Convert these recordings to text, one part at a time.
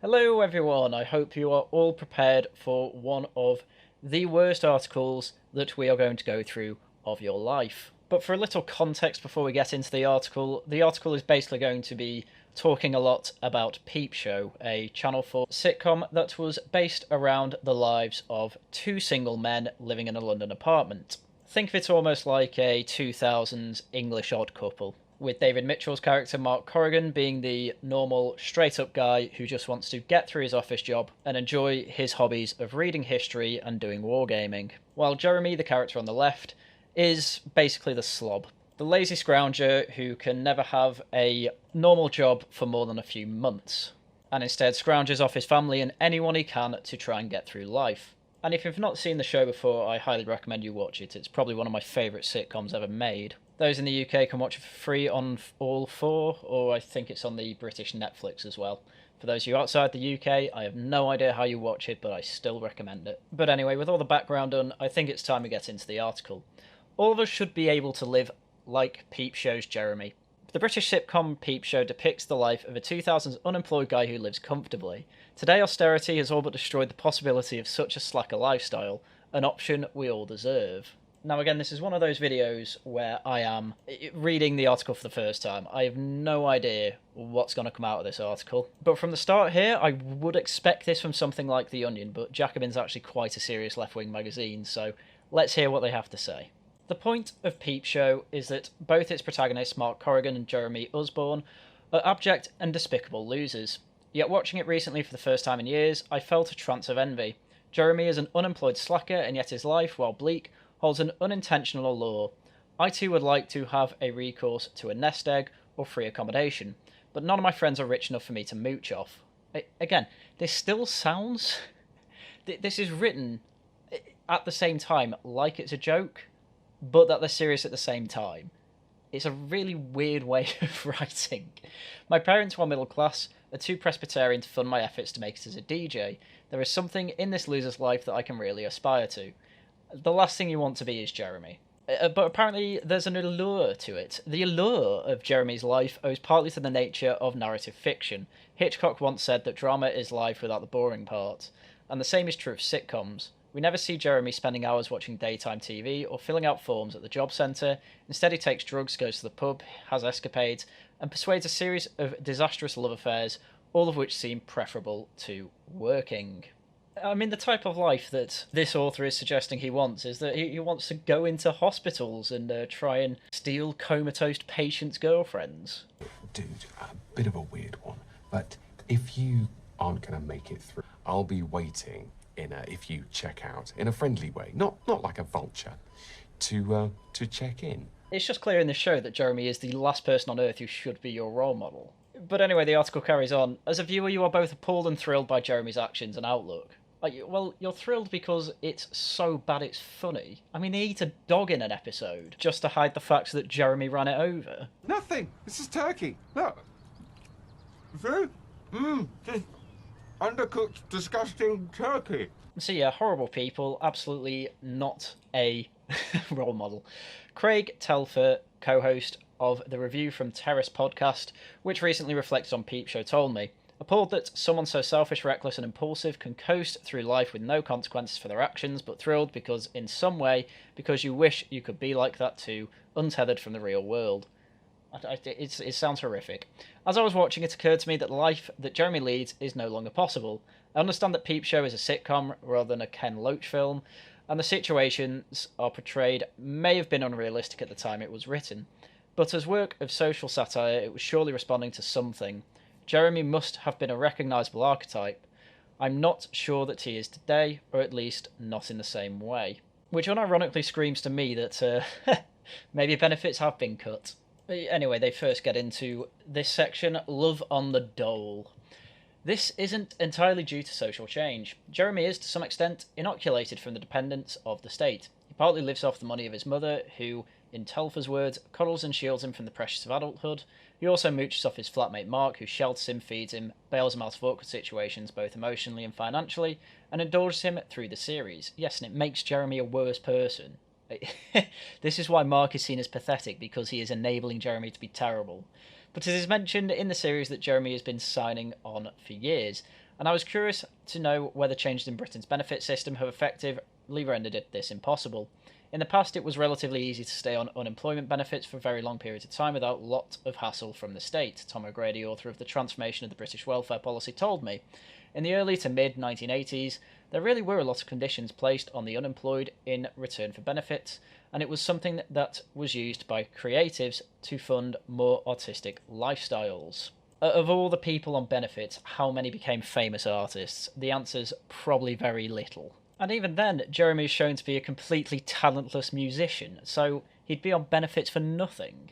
Hello everyone, I hope you are all prepared for one of the worst articles that we are going to go through of your life. But for a little context before we get into the article is basically going to be talking a lot about Peep Show, a Channel 4 sitcom that was based around the lives of two single men living in a London apartment. Think of it almost like a 2000s English Odd Couple, with David Mitchell's character Mark Corrigan being the normal, straight-up guy who just wants to get through his office job and enjoy his hobbies of reading history and doing wargaming, while Jeremy, the character on the left, is basically the slob, the lazy scrounger who can never have a normal job for more than a few months, and instead scrounges off his family and anyone he can to try and get through life. And if you've not seen the show before, I highly recommend you watch it. It's probably one of my favourite sitcoms ever made. Those in the UK can watch it for free on all four, or I think it's on the British Netflix as well. For those of you outside the UK, I have no idea how you watch it, but I still recommend it. But anyway, with all the background done, I think it's time we get into the article. All of us should be able to live like Peep Show's Jeremy. The British sitcom Peep Show depicts the life of a 2000s unemployed guy who lives comfortably. Today, austerity has all but destroyed the possibility of such a slacker lifestyle, an option we all deserve. Now again, this is one of those videos where I am reading the article for the first time. I have no idea what's going to come out of this article. But from the start here, I would expect this from something like The Onion, but Jacobin's actually quite a serious left-wing magazine, so let's hear what they have to say. The point of Peep Show is that both its protagonists, Mark Corrigan and Jeremy Usborne, are abject and despicable losers. Yet watching it recently for the first time in years, I felt a trance of envy. Jeremy is an unemployed slacker, and yet his life, while bleak, holds an unintentional allure. I too would like to have a recourse to a nest egg or free accommodation, but none of my friends are rich enough for me to mooch off. Again, this still sounds... This is written at the same time like it's a joke, but that they're serious at the same time. It's a really weird way of writing. My parents, while middle class, are too Presbyterian to fund my efforts to make it as a DJ. There is something in this loser's life that I can really aspire to. The last thing you want to be is Jeremy. But apparently there's an allure to it. The allure of Jeremy's life owes partly to the nature of narrative fiction. Hitchcock once said that drama is life without the boring parts, and the same is true of sitcoms. We never see Jeremy spending hours watching daytime TV or filling out forms at the job centre. Instead, he takes drugs, goes to the pub, has escapades, and persuades a series of disastrous love affairs, all of which seem preferable to working. I mean, the type of life that this author is suggesting he wants is that he wants to go into hospitals and try and steal comatose patients' girlfriends. Dude, a bit of a weird one, but if you aren't going to make it through, I'll be waiting if you check out in a friendly way, not like a vulture, to check in. It's just clear in this show that Jeremy is the last person on earth who should be your role model. But anyway, the article carries on. As a viewer, you are both appalled and thrilled by Jeremy's actions and outlook. Well, you're thrilled because it's so bad it's funny. I mean, he ate a dog in an episode just to hide the fact that Jeremy ran it over. Nothing. This is turkey. Look. See? Just undercooked, disgusting turkey. So yeah, horrible people, absolutely not a role model. Craig Telfer, co-host of the Review from Terrace podcast, which recently reflected on Peep Show, told me, appalled that someone so selfish, reckless and impulsive can coast through life with no consequences for their actions, but thrilled because in some way, because you wish you could be like that too, untethered from the real world. It sounds horrific. As I was watching, it occurred to me that the life that Jeremy leads is no longer possible. I understand that Peep Show is a sitcom rather than a Ken Loach film, and the situations are portrayed may have been unrealistic at the time it was written. But as work of social satire, it was surely responding to something. Jeremy must have been a recognisable archetype. I'm not sure that he is today, or at least not in the same way. Which unironically screams to me that maybe benefits have been cut. Anyway, they first get into this section, Love on the Dole. This isn't entirely due to social change. Jeremy is, to some extent, inoculated from the dependence of the state. He partly lives off the money of his mother, who, in Telfer's words, coddles and shields him from the pressures of adulthood. He also mooches off his flatmate Mark, who shelters him, feeds him, bails him out of awkward situations, both emotionally and financially, and indulges him through the series. Yes, and it makes Jeremy a worse person. This is why Mark is seen as pathetic, because he is enabling Jeremy to be terrible. But it is mentioned in the series that Jeremy has been signing on for years, and I was curious to know whether changes in Britain's benefit system have effectively rendered this impossible. In the past, it was relatively easy to stay on unemployment benefits for very long periods of time without a lot of hassle from the state, Tom OGrady, author of The Transformation of the British Welfare Policy, told me. In the early to mid 1980s, there really were a lot of conditions placed on the unemployed in return for benefits, and it was something that was used by creatives to fund more artistic lifestyles. Of all the people on benefits, how many became famous artists? The answer's probably very little. And even then, Jeremy is shown to be a completely talentless musician, so he'd be on benefits for nothing.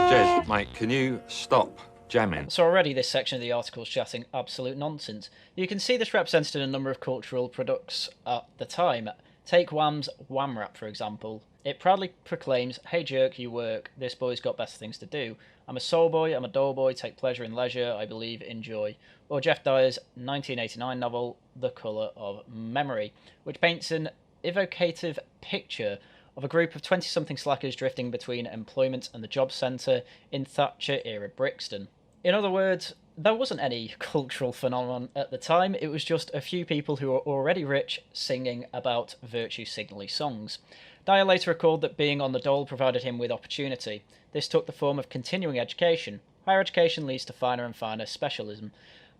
Jez, mate, can you stop jamming? So already this section of the article is chatting absolute nonsense. You can see this represented in a number of cultural products at the time. Take Wham's Wham Rap, for example. It proudly proclaims, "Hey jerk, you work, this boy's got better things to do. I'm a soul boy, I'm a dull boy, take pleasure in leisure, I believe in joy." Or Jeff Dyer's 1989 novel, The Colour of Memory, which paints an evocative picture of a group of 20-something slackers drifting between employment and the job centre in Thatcher-era Brixton. In other words, there wasn't any cultural phenomenon at the time, it was just a few people who were already rich singing about virtue-signally songs. Dyer later recalled that being on the dole provided him with opportunity. This took the form of continuing education. Higher education leads to finer and finer specialism.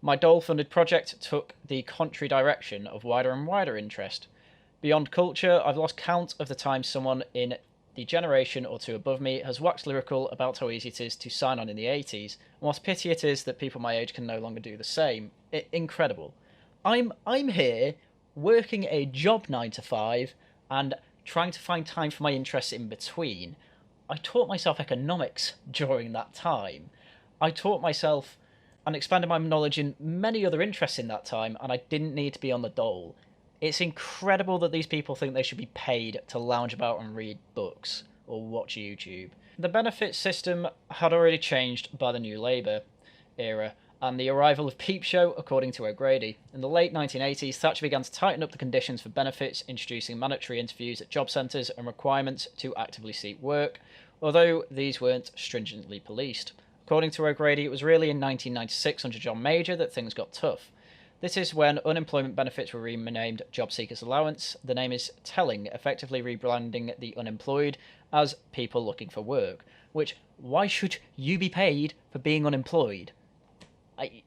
My dole-funded project took the contrary direction of wider and wider interest. Beyond culture, I've lost count of the times someone in the generation or two above me has waxed lyrical about how easy it is to sign on in the 80s, and what a pity it is that people my age can no longer do the same. Incredible. I'm here, working a job 9 to 5, and trying to find time for my interests in between. I taught myself economics during that time. I taught myself and expanded my knowledge in many other interests in that time, and I didn't need to be on the dole. It's incredible that these people think they should be paid to lounge about and read books or watch YouTube. The benefit system had already changed by the New Labour era, and the arrival of Peep Show, according to OGrady. In the late 1980s, Thatcher began to tighten up the conditions for benefits, introducing mandatory interviews at job centres and requirements to actively seek work, although these weren't stringently policed. According to OGrady, it was really in 1996 under John Major that things got tough. This is when unemployment benefits were renamed Job Seekers Allowance. The name is telling, effectively rebranding the unemployed as people looking for work. Which, why should you be paid for being unemployed?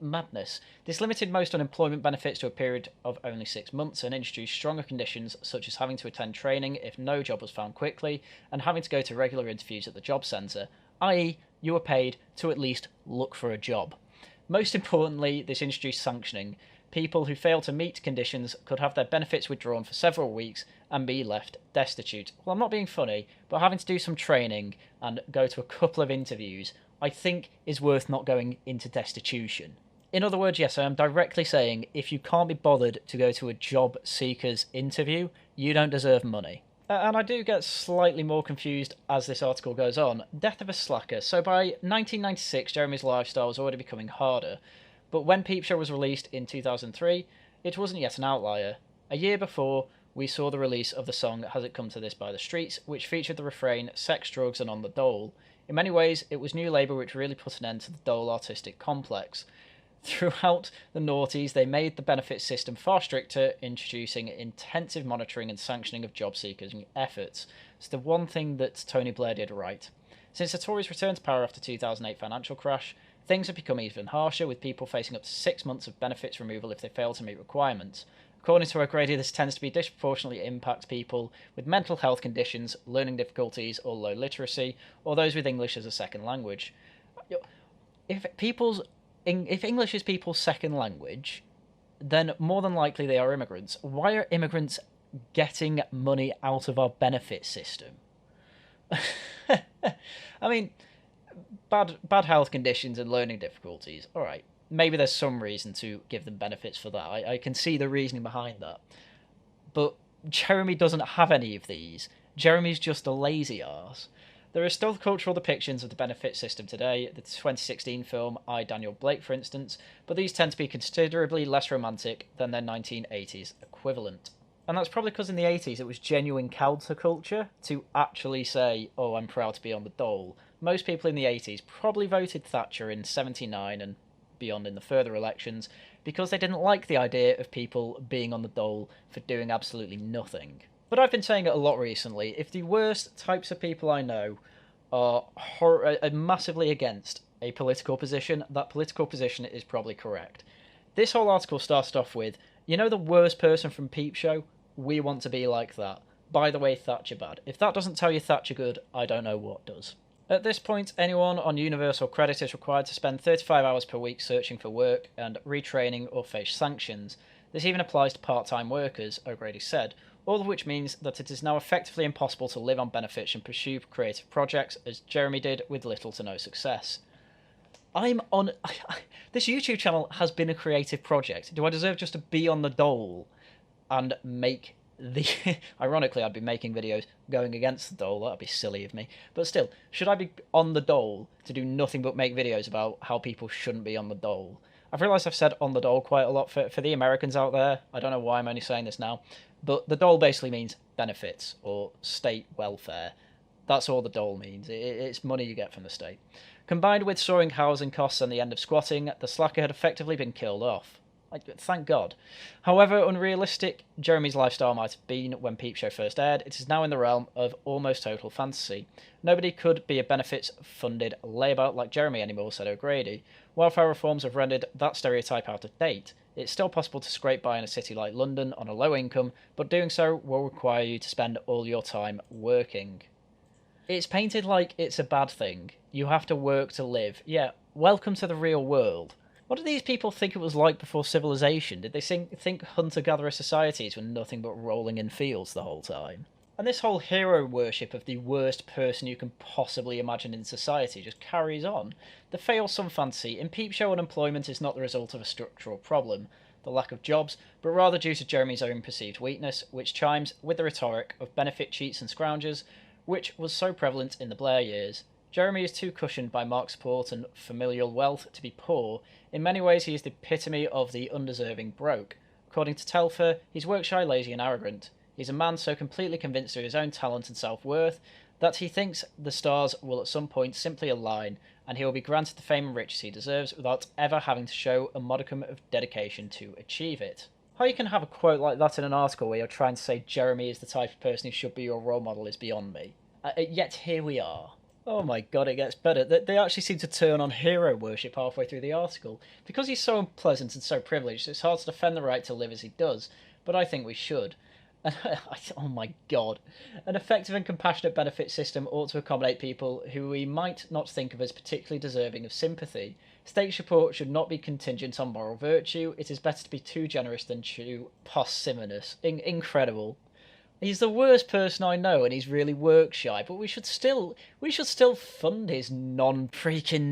Madness. This limited most unemployment benefits to a period of only 6 months and introduced stronger conditions such as having to attend training if no job was found quickly and having to go to regular interviews at the job centre, i.e. you were paid to at least look for a job. Most importantly, this introduced sanctioning. People who failed to meet conditions could have their benefits withdrawn for several weeks and be left destitute. Well, I'm not being funny, but having to do some training and go to a couple of interviews, I think is worth not going into destitution. In other words, yes, I am directly saying if you can't be bothered to go to a job seeker's interview, you don't deserve money. And I do get slightly more confused as this article goes on. Death of a slacker. So by 1996, Jeremy's lifestyle was already becoming harder. But when Peep Show was released in 2003, it wasn't yet an outlier. A year before, we saw the release of the song Has It Come to This by the Streets, which featured the refrain, sex, drugs and on the dole. In many ways, it was New Labour which really put an end to the dole artistic complex. Throughout the noughties, they made the benefit system far stricter, introducing intensive monitoring and sanctioning of job seekers' efforts. It's the one thing that Tony Blair did right. Since the Tories returned to power after the 2008 financial crash, things have become even harsher, with people facing up to 6 months of benefits removal if they fail to meet requirements. According to OGrady, this tends to be disproportionately impact people with mental health conditions, learning difficulties, or low literacy, or those with English as a second language. If English is people's second language, then more than likely they are immigrants. Why are immigrants getting money out of our benefit system? I mean, bad health conditions and learning difficulties. All right, maybe there's some reason to give them benefits for that. I can see the reasoning behind that. But Jeremy doesn't have any of these. Jeremy's just a lazy arse. There are still cultural depictions of the benefit system today, the 2016 film I, Daniel Blake, for instance, but these tend to be considerably less romantic than their 1980s equivalent. And that's probably because in the 80s it was genuine counterculture to actually say, oh, I'm proud to be on the dole. Most people in the 80s probably voted Thatcher in 79 and beyond in the further elections because they didn't like the idea of people being on the dole for doing absolutely nothing. But I've been saying it a lot recently, if the worst types of people I know are massively against a political position, that political position is probably correct. This whole article started off with, you know the worst person from Peep Show? We want to be like that. By the way, Thatcher bad. If that doesn't tell you Thatcher good, I don't know what does. At this point, anyone on universal credit is required to spend 35 hours per week searching for work and retraining or face sanctions. This even applies to part-time workers, OGrady said, all of which means that it is now effectively impossible to live on benefits and pursue creative projects, as Jeremy did with little to no success. This YouTube channel has been a creative project. Do I deserve just to be on the dole and make the... Ironically, I'd be making videos going against the dole. That'd be silly of me. But still, should I be on the dole to do nothing but make videos about how people shouldn't be on the dole? I've realised I've said on the dole quite a lot for the Americans out there. I don't know why I'm only saying this now. But the dole basically means benefits or state welfare. That's all the dole means. It's money you get from the state. Combined with soaring housing costs and the end of squatting, the slacker had effectively been killed off. Thank God. However unrealistic Jeremy's lifestyle might have been when Peep Show first aired, it is now in the realm of almost total fantasy. Nobody could be a benefits-funded layabout like Jeremy anymore, said OGrady. Welfare reforms have rendered that stereotype out of date. It's still possible to scrape by in a city like London on a low income, but doing so will require you to spend all your time working. It's painted like it's a bad thing. You have to work to live. Yeah, welcome to the real world. What did these people think it was like before civilization? Did they think hunter-gatherer societies were nothing but rolling in fields the whole time? And this whole hero worship of the worst person you can possibly imagine in society just carries on. The fail-some fantasy in Peep Show unemployment is not the result of a structural problem, the lack of jobs, but rather due to Jeremy's own perceived weakness, which chimes with the rhetoric of benefit cheats and scroungers, which was so prevalent in the Blair years. Jeremy is too cushioned by Mark's support and familial wealth to be poor. In many ways, he is the epitome of the undeserving broke. According to Telfer, he's work-shy, lazy and arrogant. He's a man so completely convinced of his own talent and self-worth that he thinks the stars will at some point simply align and he will be granted the fame and riches he deserves without ever having to show a modicum of dedication to achieve it. How you can have a quote like that in an article where you're trying to say Jeremy is the type of person who should be your role model is beyond me. Yet here we are. Oh my god, it gets better. They actually seem to turn on hero worship halfway through the article. Because he's so unpleasant and so privileged, it's hard to defend the right to live as he does, but I think we should. Oh my god. An effective and compassionate benefit system ought to accommodate people who we might not think of as particularly deserving of sympathy. State support should not be contingent on moral virtue. It is better to be too generous than too parsimonious. Incredible. He's the worst person I know, and he's really work shy. But we should still fund his non-projects.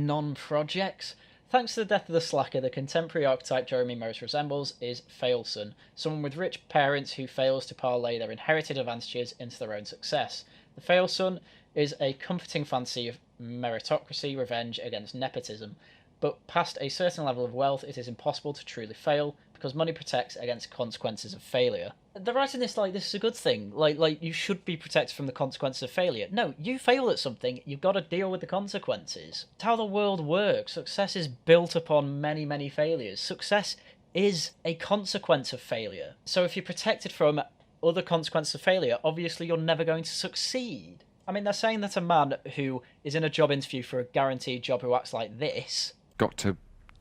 Thanks to the death of the slacker, the contemporary archetype Jeremy most resembles is Failson, someone with rich parents who fails to parlay their inherited advantages into their own success. The Failson is a comforting fantasy of meritocracy, revenge against nepotism. But past a certain level of wealth, it is impossible to truly fail, because money protects against consequences of failure. They're writing this like this is a good thing, like you should be protected from the consequences of failure. No, you fail at something, you've got to deal with the consequences. It's how the world works. Success is built upon many, many failures. Success is a consequence of failure. So if you're protected from other consequences of failure, obviously you're never going to succeed. I mean, they're saying that a man who is in a job interview for a guaranteed job who acts like this... Got to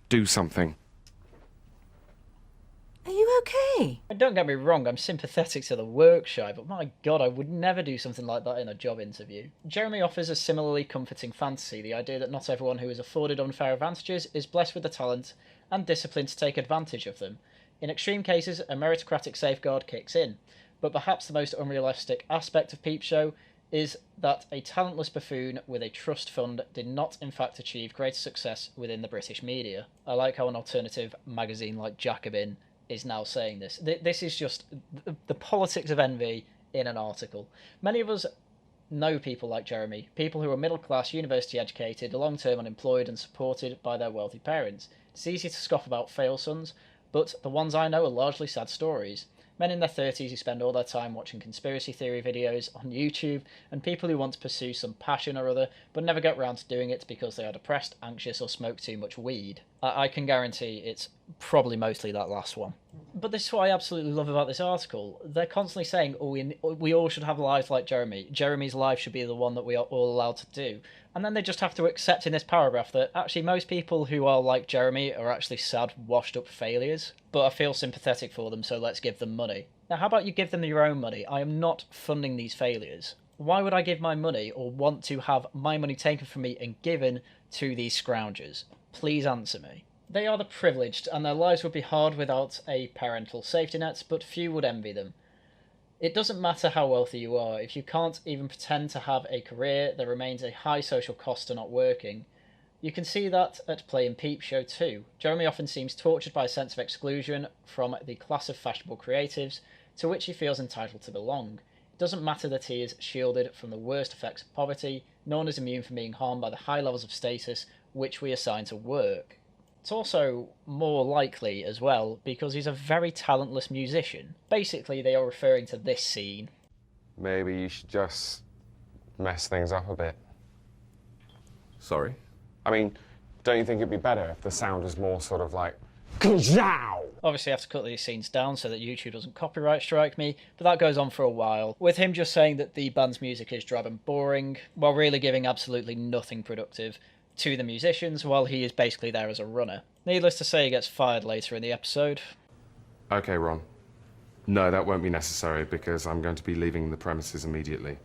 do something. Are you okay? Don't get me wrong, I'm sympathetic to the work shy, but my god, I would never do something like that in a job interview. Jeremy offers a similarly comforting fantasy, the idea that not everyone who is afforded unfair advantages is blessed with the talent and discipline to take advantage of them. In extreme cases, a meritocratic safeguard kicks in, but perhaps the most unrealistic aspect of Peep Show is that a talentless buffoon with a trust fund did not in fact achieve greater success within the British media. I like how an alternative magazine like Jacobin is now saying this. This is just the politics of envy in an article. Many of us know people like Jeremy, people who are middle class, university educated, long-term unemployed and supported by their wealthy parents. It's easy to scoff about fail sons, but the ones I know are largely sad stories. Men in their 30s who spend all their time watching conspiracy theory videos on YouTube, and people who want to pursue some passion or other, but never get round to doing it because they are depressed, anxious, or smoke too much weed. I can guarantee it's probably mostly that last one. But this is what I absolutely love about this article. They're constantly saying, oh, we all should have lives like Jeremy. Jeremy's life should be the one that we are all allowed to do. And then they just have to accept in this paragraph that actually most people who are like Jeremy are actually sad, washed up failures. But I feel sympathetic for them, so let's give them money. Now, how about you give them your own money? I am not funding these failures. Why would I give my money or want to have my money taken from me and given to these scroungers? Please answer me. They are the privileged, and their lives would be hard without a parental safety net, but few would envy them. It doesn't matter how wealthy you are, if you can't even pretend to have a career, there remains a high social cost to not working. You can see that at play in Peep Show too. Jeremy often seems tortured by a sense of exclusion from the class of fashionable creatives to which he feels entitled to belong. It doesn't matter that he is shielded from the worst effects of poverty, no one is immune from being harmed by the high levels of status which we assign to work. It's also more likely as well because he's a very talentless musician. Basically, they are referring to this scene. Maybe you should just mess things up a bit. Sorry? I mean, don't you think it'd be better if the sound was more sort of like Kazow! Obviously, I have to cut these scenes down so that YouTube doesn't copyright strike me, but that goes on for a while, with him just saying that the band's music is drab and boring, while really giving absolutely nothing productive to the musicians, while he is basically there as a runner. Needless to say, he gets fired later in the episode. Okay, Ron. No, that won't be necessary because I'm going to be leaving the premises immediately.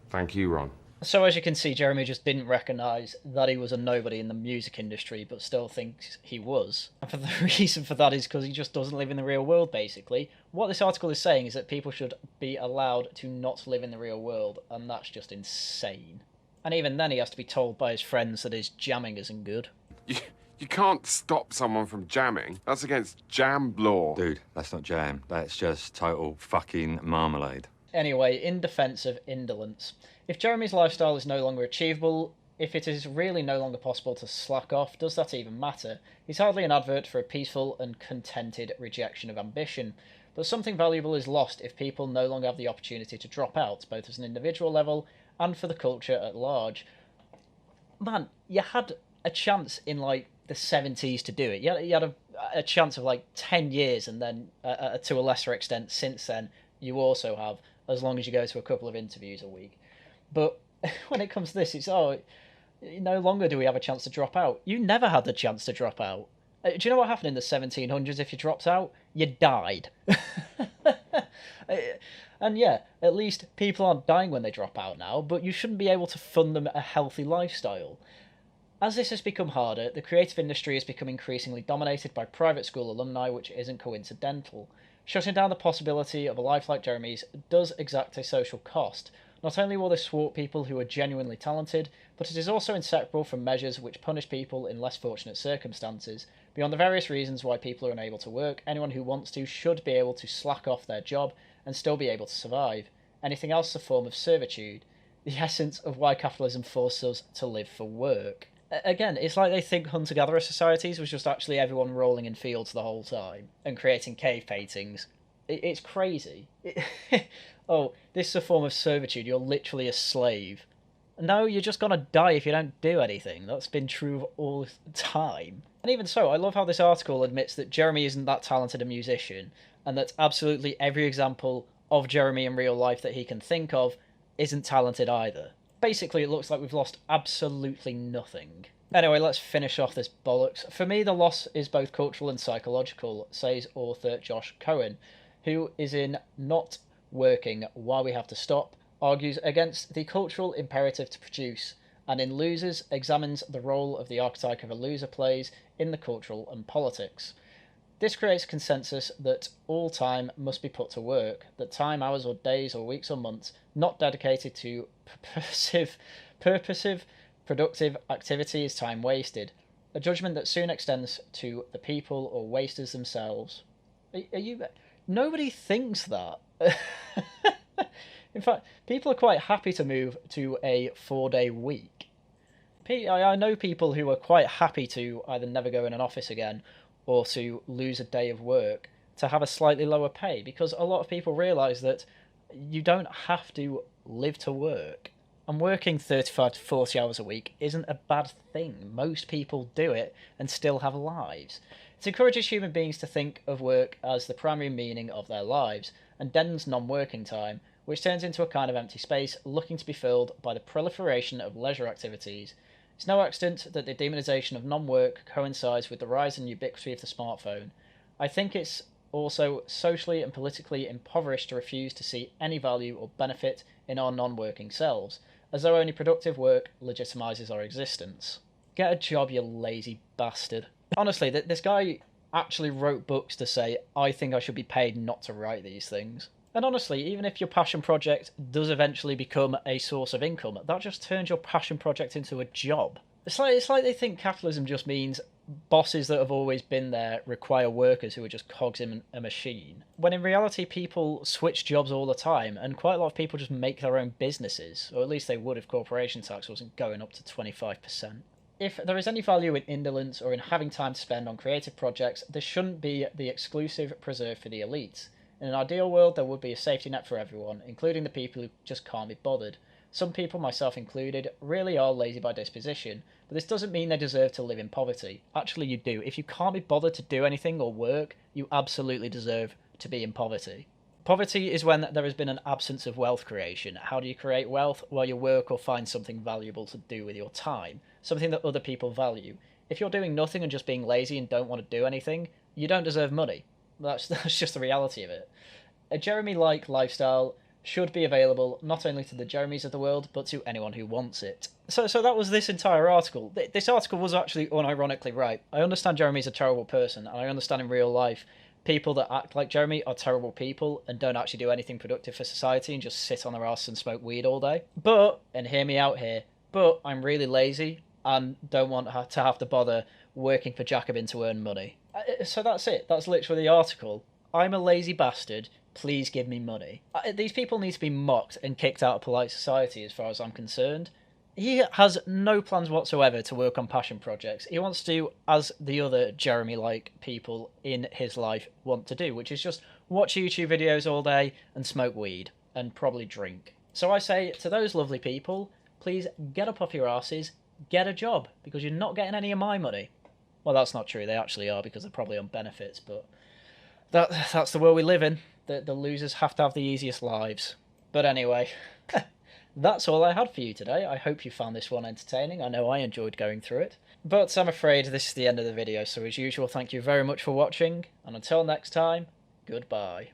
Thank you, Ron. So as you can see, Jeremy just didn't recognise that he was a nobody in the music industry, but still thinks he was. And for the reason for that is because he just doesn't live in the real world, basically. What this article is saying is that people should be allowed to not live in the real world, and that's just insane. And even then he has to be told by his friends that his jamming isn't good. You can't stop someone from jamming. That's against jam law. Dude, that's not jam. That's just total fucking marmalade. Anyway, in defence of indolence, if Jeremy's lifestyle is no longer achievable, if it is really no longer possible to slack off, does that even matter? He's hardly an advert for a peaceful and contented rejection of ambition, but something valuable is lost if people no longer have the opportunity to drop out, both as an individual level and for the culture at large. Man, you had a chance in, like, the 70s to do it. You had a chance of, like, 10 years, and then, to a lesser extent, since then, you also have, as long as you go to a couple of interviews a week. But when it comes to this, it's, no longer do we have a chance to drop out. You never had the chance to drop out. Do you know what happened in the 1700s if you dropped out? You died. And yeah, at least people aren't dying when they drop out now, but you shouldn't be able to fund them a healthy lifestyle. As this has become harder, the creative industry has become increasingly dominated by private school alumni, which isn't coincidental. Shutting down the possibility of a life like Jeremy's does exact a social cost. Not only will this thwart people who are genuinely talented, but it is also inseparable from measures which punish people in less fortunate circumstances. Beyond the various reasons why people are unable to work, anyone who wants to should be able to slack off their job and still be able to survive. Anything else is a form of servitude, the essence of why capitalism forces us to live for work. Again, it's like they think hunter-gatherer societies was just actually everyone rolling in fields the whole time and creating cave paintings. It's crazy. Oh, this is a form of servitude. You're literally a slave. No, you're just gonna die if you don't do anything. That's been true all the time. And even so, I love how this article admits that Jeremy isn't that talented a musician, and that absolutely every example of Jeremy in real life that he can think of isn't talented either. Basically, it looks like we've lost absolutely nothing. Anyway, let's finish off this bollocks. For me, the loss is both cultural and psychological, says author Josh Cohen, who is in Not Working, Why We Have to Stop, argues against the cultural imperative to produce, and in Losers examines the role of the archetype of a loser plays in the cultural and politics. This creates a consensus that all time must be put to work, that time, hours or days or weeks or months not dedicated to purposive, productive activity is time wasted, a judgment that soon extends to the people or wasters themselves. Nobody thinks that. In fact, people are quite happy to move to a 4-day week. I know people who are quite happy to either never go in an office again or to lose a day of work to have a slightly lower pay, because a lot of people realise that you don't have to live to work. And working 35 to 40 hours a week isn't a bad thing. Most people do it and still have lives. It encourages human beings to think of work as the primary meaning of their lives, and deadens non-working time, which turns into a kind of empty space looking to be filled by the proliferation of leisure activities. It's no accident that the demonisation of non-work coincides with the rise and ubiquity of the smartphone. I think it's also socially and politically impoverished to refuse to see any value or benefit in our non-working selves, as though only productive work legitimises our existence. Get a job, you lazy bastard. Honestly, this guy actually wrote books to say, I think I should be paid not to write these things. And honestly, even if your passion project does eventually become a source of income, that just turns your passion project into a job. It's like they think capitalism just means bosses that have always been there require workers who are just cogs in a machine. When in reality, people switch jobs all the time, and quite a lot of people just make their own businesses, or at least they would if corporation tax wasn't going up to 25%. If there is any value in indolence or in having time to spend on creative projects, this shouldn't be the exclusive preserve for the elites. In an ideal world, there would be a safety net for everyone, including the people who just can't be bothered. Some people, myself included, really are lazy by disposition, but this doesn't mean they deserve to live in poverty. Actually, you do. If you can't be bothered to do anything or work, you absolutely deserve to be in poverty. Poverty is when there has been an absence of wealth creation. How do you create wealth? Well, you work or find something valuable to do with your time, something that other people value. If you're doing nothing and just being lazy and don't want to do anything, you don't deserve money. That's just the reality of it. A Jeremy-like lifestyle should be available not only to the Jeremys of the world, but to anyone who wants it. So that was this entire article. This article was actually unironically right. I understand Jeremy's a terrible person, and I understand in real life people that act like Jeremy are terrible people and don't actually do anything productive for society and just sit on their ass and smoke weed all day. But, and hear me out here, but I'm really lazy and don't want to have to bother working for Jacobin to earn money. So that's it. That's literally the article. I'm a lazy bastard. Please give me money. These people need to be mocked and kicked out of polite society as far as I'm concerned. He has no plans whatsoever to work on passion projects. He wants to do as the other Jeremy-like people in his life want to do, which is just watch YouTube videos all day and smoke weed and probably drink. So I say to those lovely people, please get up off your asses, get a job, because you're not getting any of my money. Well, that's not true. They actually are, because they're probably on benefits, but that's the world we live in. The losers have to have the easiest lives. But anyway, that's all I had for you today. I hope you found this one entertaining. I know I enjoyed going through it. But I'm afraid this is the end of the video, so as usual, thank you very much for watching, and until next time, goodbye.